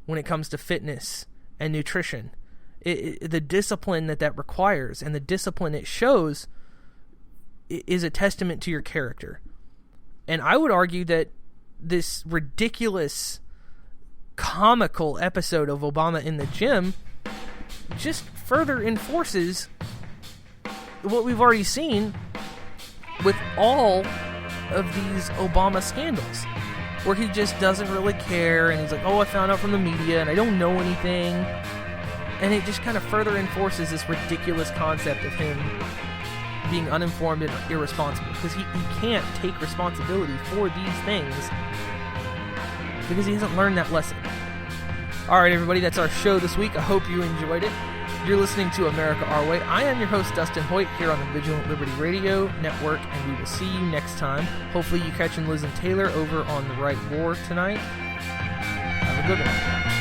when it comes to fitness and nutrition. The discipline that requires and the discipline it shows is a testament to your character. And I would argue that this ridiculous, comical episode of Obama in the gym just further enforces what we've already seen with all of these Obama scandals, where he just doesn't really care, and he's like, oh, I found out from the media, and I don't know anything. And it just kind of further enforces this ridiculous concept of him being uninformed and irresponsible, because he can't take responsibility for these things because he hasn't learned that lesson. Alright, everybody, that's our show this week. I hope you enjoyed it. You're listening to America Our Way. I am your host, Dustin Hoyt, here on the Vigilant Liberty Radio Network, and we will see you next time. Hopefully you catching Liz and Taylor over on The Right War tonight. Have a good one.